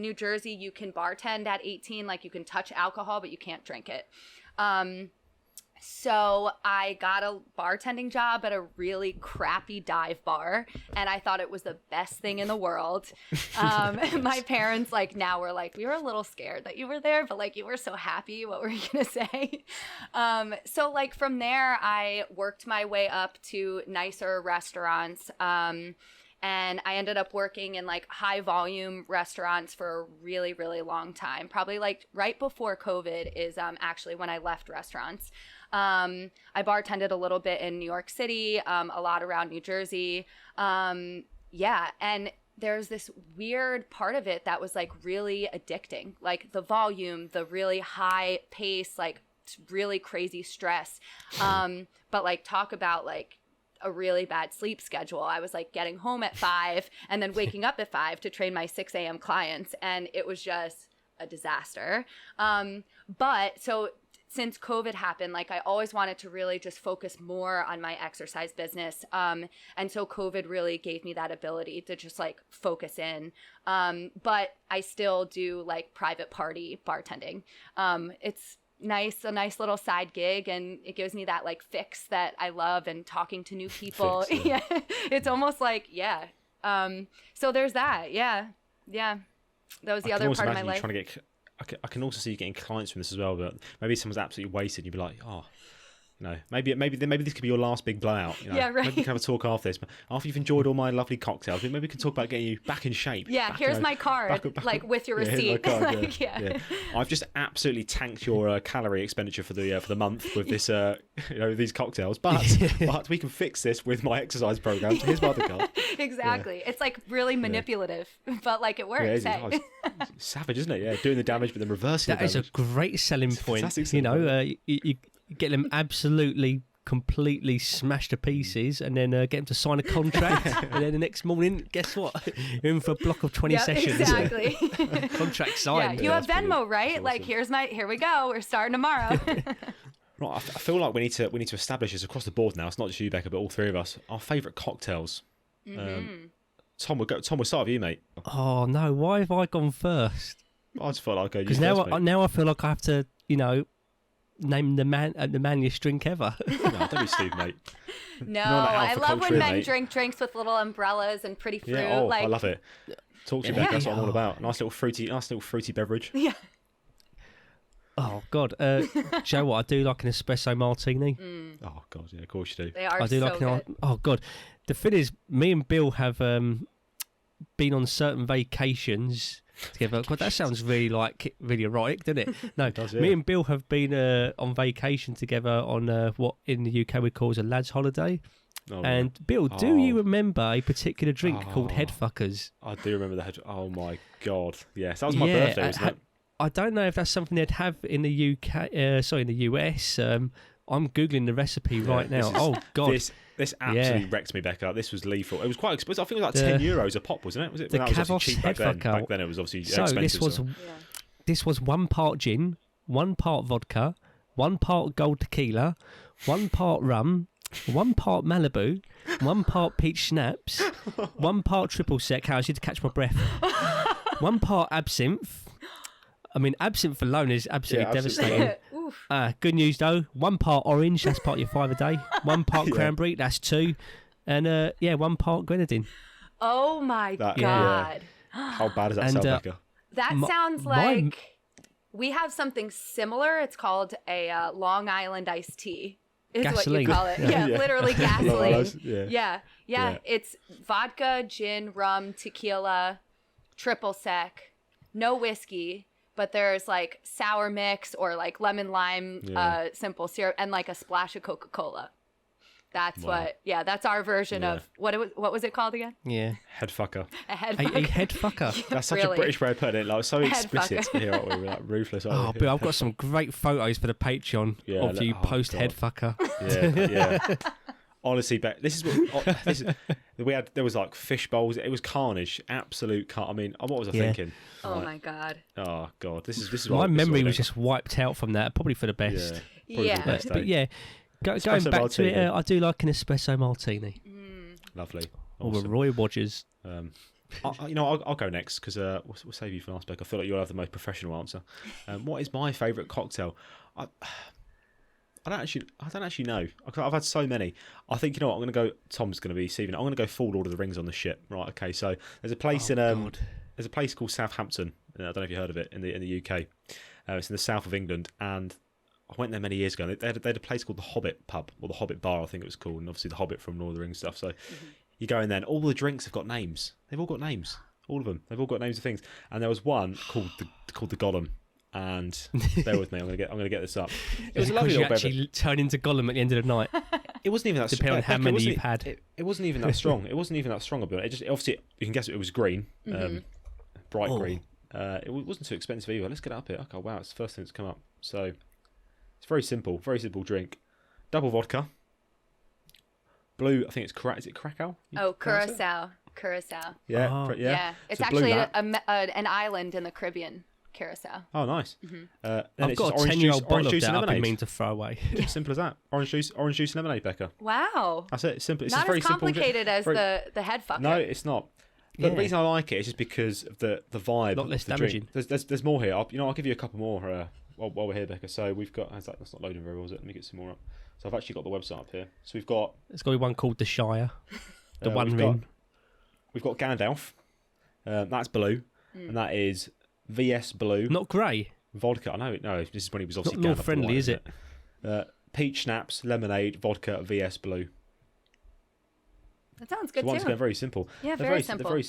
New Jersey, you can bartend at 18, like you can touch alcohol, but you can't drink it. So I got a bartending job at a really crappy dive bar, and I thought it was the best thing in the world. My parents now were like, we were a little scared that you were there, but you were so happy. What were you gonna say? So from there, I worked my way up to nicer restaurants. And I ended up working in high volume restaurants for a really, really long time. Probably right before COVID is actually when I left restaurants. I bartended a little bit in New York City, a lot around New Jersey. And there's this weird part of it that was really addicting, the volume, the really high pace, really crazy stress. But talk about a really bad sleep schedule. I was getting home at 5 and then waking up at 5 to train my 6 a.m. clients. And it was just a disaster. But so since COVID happened, I always wanted to really just focus more on my exercise business. And so COVID really gave me that ability to just focus in. But I still do private party bartending. It's a nice little side gig, and it gives me that fix that I love, and talking to new people. Fix, yeah. Yeah. It's almost so there's that. Yeah. That was the other part of my life. I can also see you getting clients from this as well, but maybe someone's absolutely wasted. You'd be like, oh, maybe this could be your last big blowout. Yeah, right. Maybe we can have a talk after this. But after you've enjoyed all my lovely cocktails, maybe we can talk about getting you back in shape. Yeah, here's my card, with your receipt. Card, yeah. I've just absolutely tanked your calorie expenditure for the month with this, these cocktails. But we can fix this with my exercise program. So here's my other card. Exactly. Yeah. It's really manipulative, but it works. Yeah, it's savage, isn't it? Yeah, doing the damage but then reversing the damage. That is a great selling point. You get them absolutely, completely smashed to pieces, and then get them to sign a contract, and then the next morning, guess what? You're in for a block of 20 sessions. Exactly. Contract signed. Yeah, you have Venmo, right? Awesome. Here we go. We're starting tomorrow. Right, I feel like we need to establish this across the board now. It's not just you, Becca, but all three of us. Our favourite cocktails. Mm-hmm. Tom, we'll start with you, mate. Oh no, why have I gone first? I just felt like I go. Because now I feel like I have to, name the manliest drink ever. No, don't be stupid, mate. No, I love when men drink drinks with little umbrellas and pretty fruit. Yeah, I love it. Talk to me, Becca. That's what I'm all about. Nice little fruity beverage. Yeah. Oh God, Joe, what I do like an espresso martini. Mm. Oh God, yeah, of course you do. They are so good. Oh God, the thing is, me and Bill have been on certain vacations together. God, that sounds really erotic, doesn't it? No, it does, yeah. Me and Bill have been on vacation together on what in the UK we call a lads' holiday. Oh, and Bill, do you remember a particular drink called Headfuckers? I do remember the head. Oh my God, yes, that was my birthday, wasn't it? I don't know if that's something they'd have in the UK. In the US. I'm googling the recipe right now. Oh God, this absolutely wrecked me, Becca. This was lethal. It was quite expensive. I think it was €10 a pop, wasn't it? Was it? The that was obviously cheap back then. Headfucker. Back then it was obviously expensive. This was 1 part gin, 1 part vodka, 1 part gold tequila, 1 part rum, 1 part Malibu, 1 part peach schnapps, 1 part triple sec. I need to catch my breath. 1 part absinthe. I mean, absinthe alone is absolutely devastating. Good news though, 1 part orange, that's part of your 5 a day. 1 part cranberry, that's 2, and 1 part grenadine. Oh my God! Yeah. How bad does that sound, Becca? That sounds like we have something similar. It's called a Long Island iced tea. Is gasoline. What you call it? Yeah, literally gasoline. Yeah. It's vodka, gin, rum, tequila, triple sec, no whiskey. But there's sour mix or lemon lime simple syrup and a splash of Coca-Cola. That's that's our version of what was it called again? Yeah. Headfucker. A headfucker. A headfucker. That's such a British way of putting it. So explicit here, aren't we? Ruthless. But I've got some great photos for the Patreon of you post headfucker. Yeah. Honestly, this is what there was fish bowls. It was carnage, absolute I mean, what was I thinking? Oh my God. Oh God, this is my memory was just wiped out from that. Probably for the best. Yeah. But going back to it, I do like an espresso martini. Lovely. Or a Roy Rogers. I'll go next because we'll save you for last, Becca. I feel like you'll have the most professional answer. What is my favourite cocktail? I don't actually know. I've had so many. I think, you know what, I'm going to go. Tom's going to be receiving it. I'm going to go full Lord of the Rings on the ship. Right. Okay. So there's a place there's a place called Southampton. I don't know if you heard of it in the UK. It's in the south of England, and I went there many years ago. They had a place called the Hobbit Pub, or the Hobbit Bar, I think it was called, and obviously the Hobbit from Lord of the Rings stuff. So you go in there, and all the drinks have got names. They've all got names. All of them. They've all got names of things. And there was one called the Gollum. And bear with me, I'm gonna get this up. It was a lovely little beverage. Actually turn into Gollum at the end of the night. It wasn't even that strong. Depending on how many you've had. It wasn't even that strong. It wasn't even that strong. It just obviously you can guess it was green, bright green. It wasn't too expensive either. Let's get it up here. Okay, wow, it's the first thing that's come up. So it's very simple drink. Double vodka. Blue, I think it's is it Krakow? Curacao. Yeah, Oh. Yeah. It's actually an island in the Caribbean. Curacao. Oh, nice. I've got a 10-year-old bottle of that I've been meaning to throw away. Simple as that. Orange juice and lemonade, Becca. Wow. That's it. It's simple. It's not very as complicated simple, as the head fucker. No, it's not. But the reason I like it is just because of the vibe. Lot less of the damaging. Drink. There's more here. I'll give you a couple more while we're here, Becca. So we've got. That's not loading very well, is it? Let me get some more up. So I've actually got the website up here. So we've got. There's got to be one called the Shire. The One Ring. We've got Gandalf. That's blue, and that is VS Blue. Not grey. Vodka. I know. No, this is when he was obviously not more Gandalf friendly, White, is it? Peach schnapps, lemonade, vodka, VS Blue. That sounds good so once too. again, very simple. Yeah, They're very simple. Very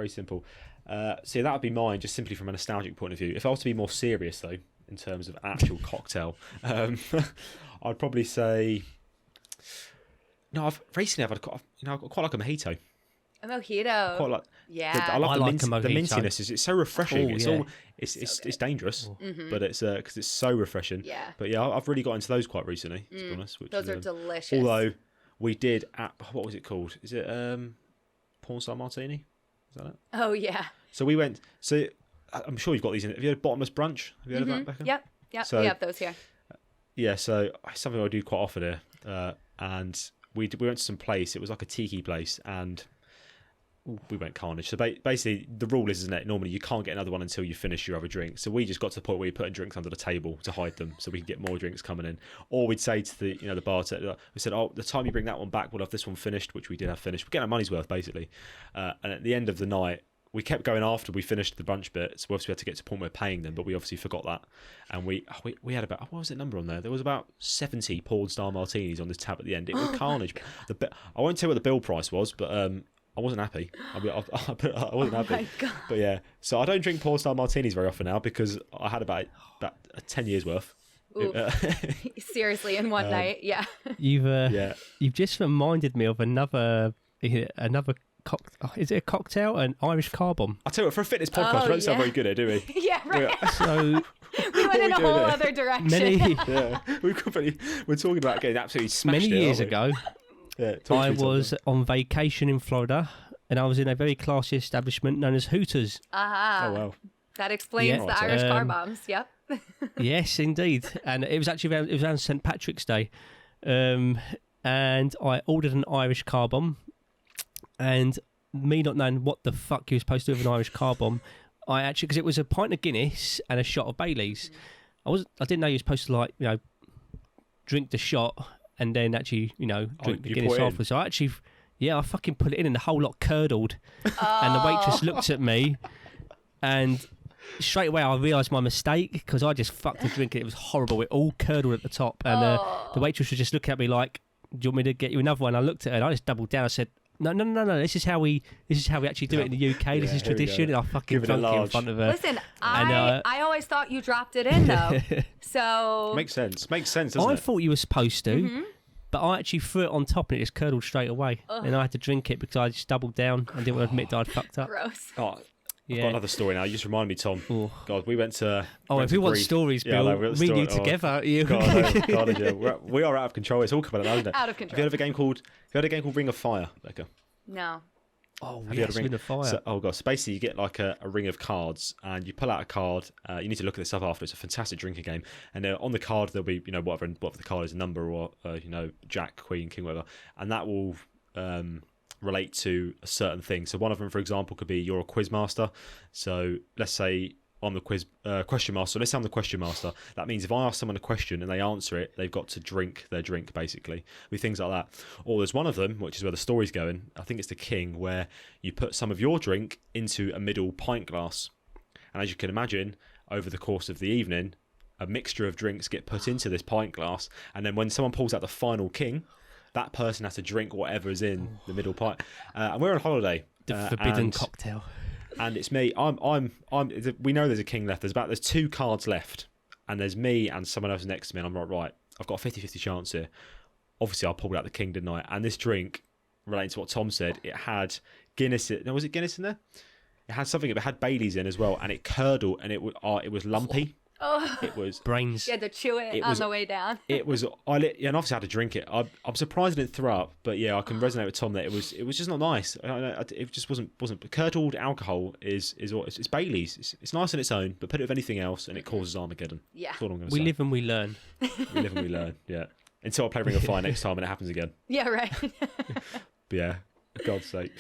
simple. So that would be mine, just simply from a nostalgic point of view. If I was to be more serious, though, in terms of actual cocktail, I'd probably say. No, I've quite like a mojito. A mojito. Quite like. Yeah. I love a the mojito. mintiness. It's so refreshing. Oh, It's dangerous, but it's because it's so refreshing. Yeah. But yeah, I've really got into those quite recently, to be honest. Those are delicious. Although we did what was it called? Is it Porn Star Martini? Is that it? Oh yeah. So we went. So I'm sure you've got these in it. Have you had bottomless brunch? Have you heard of that, Becca? Yep. So, we have those here. Yeah. So it's something I do quite often here, and we went to some place. It was like a tiki place, and we went carnage. So basically, the rule is, isn't it? Normally, you can't get another one until you finish your other drink. So we just got to the point where you're putting drinks under the table to hide them, so we could get more drinks coming in. Or we'd say to the bartender, we said, "Oh, the time you bring that one back, we'll have this one finished," which we did have finished. We're getting our money's worth basically. And at the end of the night, we kept going after we finished the brunch bit. So obviously we had to get to the point where we're paying them, but we obviously forgot that. And we had about, what was the number on there? There was about 70 Porn Star Martinis on this tab at the end. It was carnage. I won't tell you what the bill price was, but I wasn't happy. I wasn't happy. My God. But yeah, so I don't drink Porn Star Martinis very often now because I had about 10 years worth. Seriously, in one night, yeah. You've just reminded me of another is it a cocktail? An Irish car bomb. I tell you what, for a fitness podcast, we don't sound very good here, do we? Yeah, right. So we went in a whole other direction. We're talking about getting absolutely smashed. Many years ago, I was Tom. on vacation in Florida, and I was in a very classy establishment known as Hooters. Aha. Oh wow. That explains the Irish car bombs. Yep. Yes, indeed. And it was actually around St. Patrick's Day. And I ordered an Irish car bomb. And me not knowing what the fuck you were supposed to do with an Irish car bomb, because it was a pint of Guinness and a shot of Baileys. I didn't know you were supposed to drink the shot and then actually, drink the Guinness afterwards. So I fucking put it in and the whole lot curdled. And the waitress looked at me and straight away I realised my mistake because I just fucked the drink. It was horrible. It all curdled at the top. And the waitress was just looking at me like, "Do you want me to get you another one?" I looked at her and I just doubled down. I said, No. This is how we actually do it in the UK. This is tradition. And I fucking drunk it in front of her. Listen, I always thought you dropped it in though. So makes sense, doesn't it? I thought you were supposed to, but I actually threw it on top and it just curdled straight away. And I had to drink it because I just doubled down and didn't want to admit that I'd fucked up. Gross. Oh, I've got another story now. You just remind me, Tom. Oh. God, we went to. If we want stories, Bill, we need together. We are out of control. It's all coming out, isn't it? Out of control. Have you heard of a game called Ring of Fire, Becca? No. Oh, Have you had a Ring of Fire. So basically you get like a ring of cards and you pull out a card. You need to look at this up after. It's a fantastic drinking game. And on the card there'll be whatever the card is, a number or Jack, Queen, King, whatever, and that will relate to a certain thing. So one of them, for example, could be you're a quiz master. So let's say I'm the question master. Let's say I'm the question master. That means if I ask someone a question and they answer it, they've got to drink their drink, basically, with things like that. Or there's one of them, which is where the story's going. I think it's the king, where you put some of your drink into a middle pint glass. And as you can imagine, over the course of the evening, a mixture of drinks get put into this pint glass. And then when someone pulls out the final king, that person has to drink whatever is in the middle pint. And we're on holiday. The forbidden cocktail. And it's me. We know there's a king left. There's 2 cards left, and there's me and someone else next to me. And I'm like, right, I've got a 50-50 chance here. Obviously, I pulled out the king, didn't I? And this drink, relating to what Tom said, it had Guinness. Was it Guinness in there? It had something. It had Baileys in as well, and it curdled, and it was lumpy. Oh. It was brains. You had to chew it on the way down. It was. And obviously I had to drink it. I'm surprised I didn't throw up, but yeah, I can resonate with Tom that it was just not nice. It just wasn't. Curdled alcohol is it's Baileys. It's nice on its own, but put it with anything else, and it causes Armageddon. Yeah. That's all I'm going to We say. live and we learn. We live and we learn. Yeah. Until I play Ring of Fire next time and it happens again. Yeah, right. But yeah, for God's sake.